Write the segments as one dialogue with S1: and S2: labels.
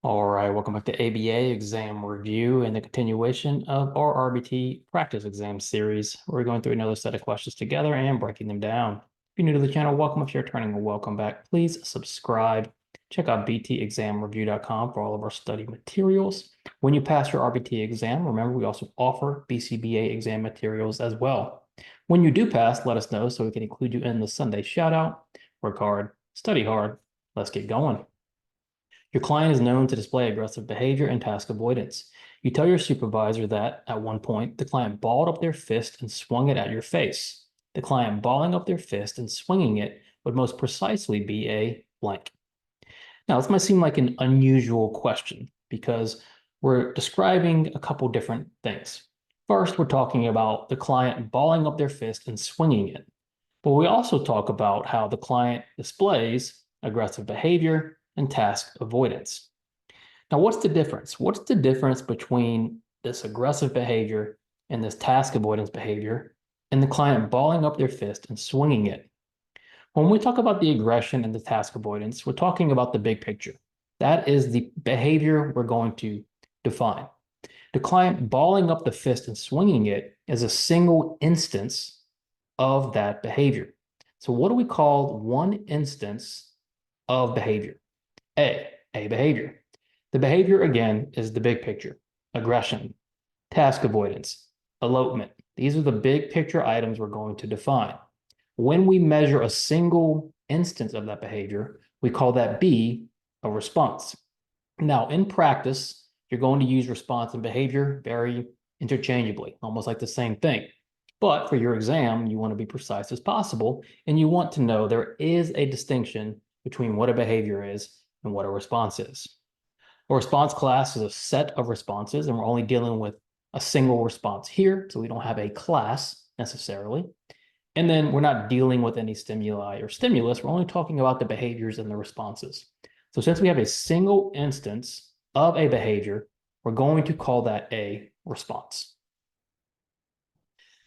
S1: All right, welcome back to ABA exam review and the continuation of our RBT practice exam series. We're going through another set of questions together and breaking them down. If you're new to the channel, welcome. If you're returning, welcome back. Please subscribe. Check out btexamreview.com for all of our study materials. When you pass your RBT exam, remember we also offer BCBA exam materials as well. When you do pass, let us know so we can include you in the Sunday shout out. Work hard, study hard. Let's get going. Your client is known to display aggressive behavior and task avoidance. You tell your supervisor that, at one point, the client balled up their fist and swung it at your face. The client balling up their fist and swinging it would most precisely be a blank. Now, this might seem like an unusual question because we're describing a couple different things. First, we're talking about the client balling up their fist and swinging it. But we also talk about how the client displays aggressive behavior and task avoidance. Now, what's the difference? What's the difference between this aggressive behavior and this task avoidance behavior and the client balling up their fist and swinging it? When we talk about the aggression and the task avoidance, we're talking about the big picture. That is the behavior we're going to define. The client balling up the fist and swinging it is a single instance of that behavior. So what do we call one instance of behavior? A behavior. The behavior, again, is the big picture: aggression, task avoidance, elopement. These are the big picture items we're going to define. When we measure a single instance of that behavior, we call that B a response. Now, in practice, you're going to use response and behavior very interchangeably, almost like the same thing. But for your exam, you want to be precise as possible, and you want to know there is a distinction between what a behavior is and what a response is. A response class is a set of responses, and we're only dealing with a single response here, so we don't have a class necessarily. And then we're not dealing with any stimuli or stimulus. We're only talking about the behaviors and the responses. So since we have a single instance of a behavior, we're going to call that a response.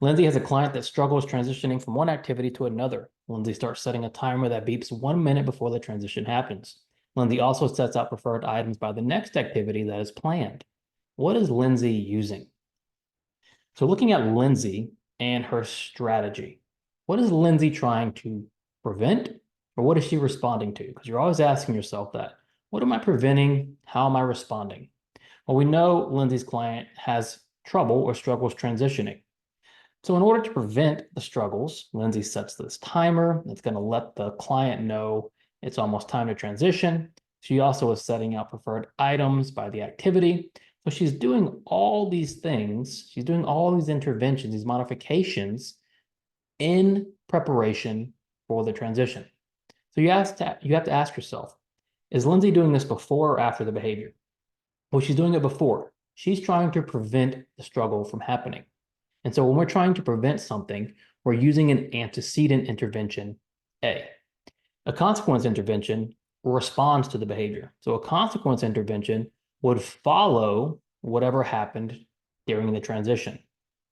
S1: Lindsay has a client that struggles transitioning from one activity to another. Lindsay starts setting a timer that beeps 1 minute before the transition happens. Lindsay also sets out preferred items by the next activity that is planned. What is Lindsay using? So looking at Lindsay and her strategy, what is Lindsay trying to prevent, or what is she responding to? Because you're always asking yourself that. What am I preventing? How am I responding? Well, we know Lindsay's client has trouble or struggles transitioning. So in order to prevent the struggles, Lindsay sets this timer that's going to let the client know it's almost time to transition. She also is setting out preferred items by the activity. So she's doing all these things. She's doing all these interventions, these modifications in preparation for the transition. So you have to ask yourself, is Lindsay doing this before or after the behavior? Well, she's doing it before. She's trying to prevent the struggle from happening. And so when we're trying to prevent something, we're using an antecedent intervention, A. A consequence intervention responds to the behavior. So a consequence intervention would follow whatever happened during the transition.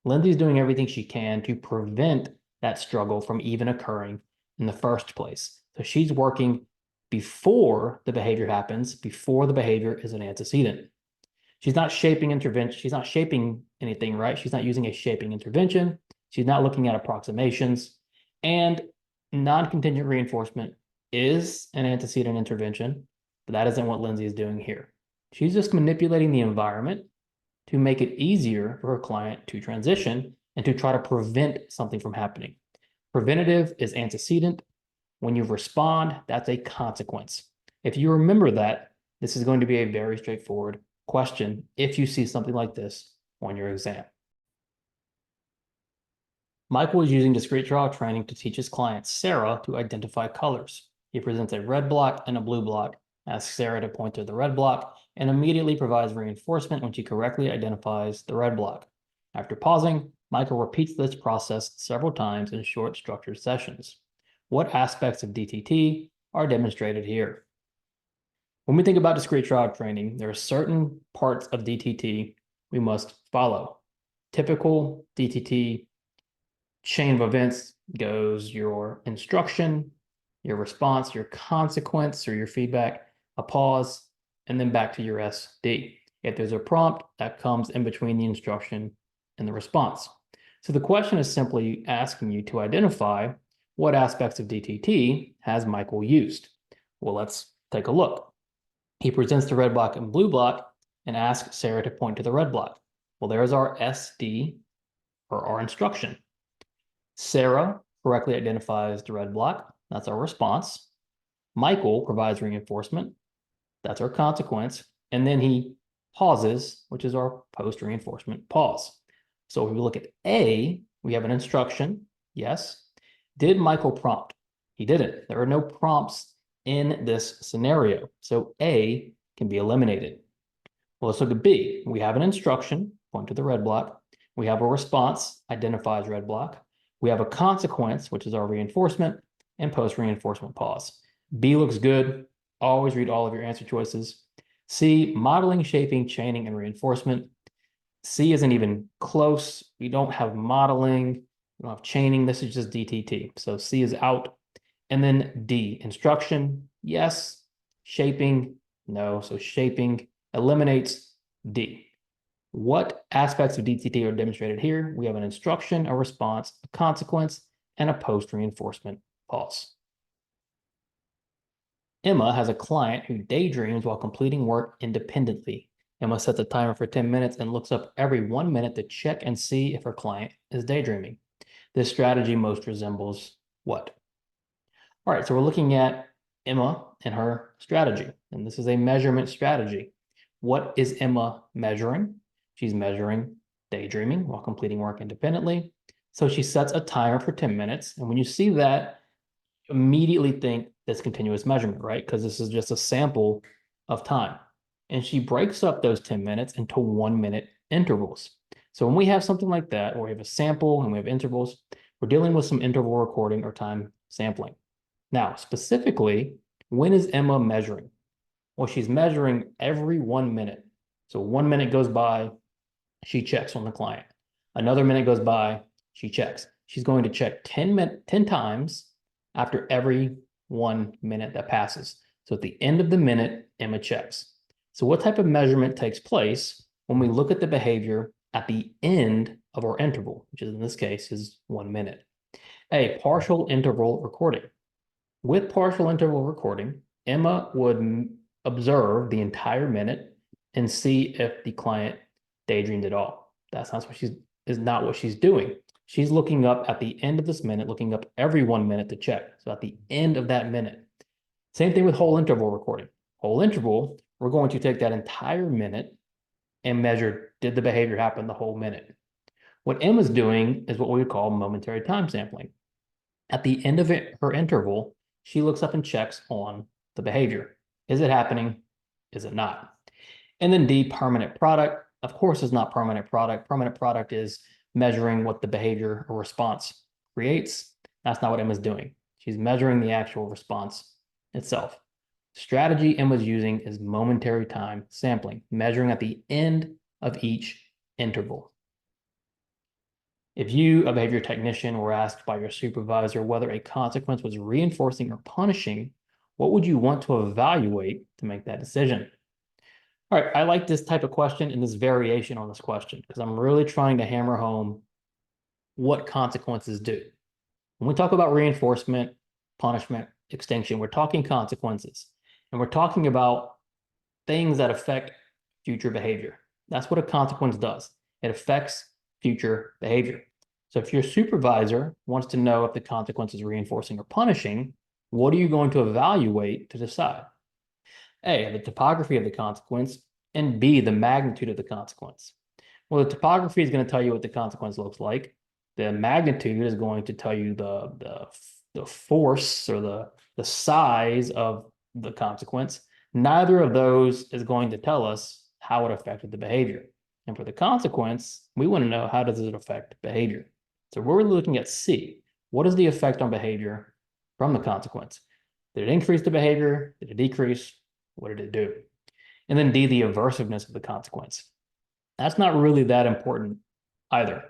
S1: Lindsay's doing everything she can to prevent that struggle from even occurring in the first place. So she's working before the behavior happens, before the behavior is an antecedent. She's not shaping intervention. She's not shaping anything, right? She's not using a shaping intervention. She's not looking at approximations. And non-contingent reinforcement is an antecedent intervention, but that isn't what Lindsay is doing here. She's just manipulating the environment to make it easier for her client to transition and to try to prevent something from happening. Preventative is antecedent. When you respond, that's a consequence. If you remember that, this is going to be a very straightforward question if you see something like this on your exam. Michael is using discrete draw training to teach his client, Sarah, to identify colors. He presents a red block and a blue block, asks Sarah to point to the red block, and immediately provides reinforcement when she correctly identifies the red block. After pausing, Michael repeats this process several times in short, structured sessions. What aspects of DTT are demonstrated here? When we think about discrete trial training, there are certain parts of DTT we must follow. Typical DTT chain of events goes your instruction, your response, your consequence or your feedback, a pause, and then back to your SD. If there's a prompt, that comes in between the instruction and the response. So the question is simply asking you to identify what aspects of DTT has Michael used. Well, let's take a look. He presents the red block and blue block and asks Sarah to point to the red block. Well, there's our SD, or our instruction. Sarah correctly identifies the red block. That's our response. Michael provides reinforcement. That's our consequence. And then he pauses, which is our post-reinforcement pause. So if we look at A, we have an instruction. Yes. Did Michael prompt? He didn't. There are no prompts in this scenario. So A can be eliminated. Well, let's look at B. We have an instruction, point to the red block. We have a response, identifies red block. We have a consequence, which is our reinforcement, and post-reinforcement pause. B looks good. Always read all of your answer choices. C, modeling, shaping, chaining, and reinforcement. C isn't even close. We don't have modeling. We don't have chaining. This is just DTT. So C is out. And then D, instruction, yes. Shaping, no. So shaping eliminates D. What aspects of DTT are demonstrated here? We have an instruction, a response, a consequence, and a post-reinforcement pause. Emma has a client who daydreams while completing work independently. Emma sets a timer for 10 minutes and looks up every 1 minute to check and see if her client is daydreaming. This strategy most resembles what? All right, so we're looking at Emma and her strategy, and this is a measurement strategy. What is Emma measuring? She's measuring daydreaming while completing work independently. So she sets a timer for 10 minutes, and when you see that, immediately think this continuous measurement, right? Because this is just a sample of time. And she breaks up those 10 minutes into 1 minute intervals. So when we have something like that, or we have a sample and we have intervals, we're dealing with some interval recording or time sampling. Now, specifically, when is Emma measuring? Well, she's measuring every 1 minute. So 1 minute goes by, she checks on the client. Another minute goes by, she checks. She's going to check 10 times after every 1 minute that passes. So at the end of the minute, Emma checks. So what type of measurement takes place when we look at the behavior at the end of our interval, which is in this case is 1 minute? A, partial interval recording. With partial interval recording, Emma would observe the entire minute and see if the client daydreamed at all. That's not what she's doing. She's looking up at the end of this minute, looking up every 1 minute to check. So at the end of that minute. Same thing with whole interval recording. Whole interval, we're going to take that entire minute and measure, did the behavior happen the whole minute? What Emma's doing is what we would call momentary time sampling. At the end of her interval, she looks up and checks on the behavior. Is it happening? Is it not? And then D, permanent product. Of course, it's not permanent product. Permanent product is measuring what the behavior or response creates. That's not what Emma's doing. She's measuring the actual response itself. Strategy Emma's using is momentary time sampling, measuring at the end of each interval. If you, a behavior technician, were asked by your supervisor whether a consequence was reinforcing or punishing, what would you want to evaluate to make that decision? All right, I like this type of question and this variation on this question because I'm really trying to hammer home what consequences do. When we talk about reinforcement, punishment, extinction, we're talking consequences. And we're talking about things that affect future behavior. That's what a consequence does. It affects future behavior. So if your supervisor wants to know if the consequence is reinforcing or punishing, what are you going to evaluate to decide? A, the topography of the consequence, and B, the magnitude of the consequence. Well, the topography is going to tell you what the consequence looks like. The magnitude is going to tell you the force or the size of the consequence. Neither of those is going to tell us how it affected the behavior. And for the consequence, we want to know how does it affect behavior. So we're looking at C. What is the effect on behavior from the consequence? Did it increase the behavior? Did it decrease? What did it do? And then D, the aversiveness of the consequence. That's not really that important either.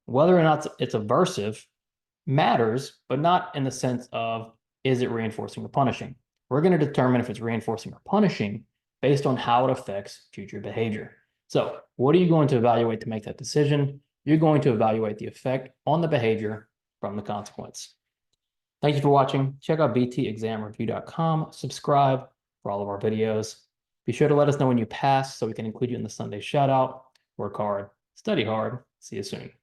S1: Whether or not it's aversive matters, but not in the sense of, is it reinforcing or punishing? We're going to determine if it's reinforcing or punishing based on how it affects future behavior. So what are you going to evaluate to make that decision? You're going to evaluate the effect on the behavior from the consequence. Thank you for watching. Check out btexamreview.com. Subscribe for all of our videos. Be sure to let us know when you pass so we can include you in the Sunday shout out. Work hard, study hard. See you soon.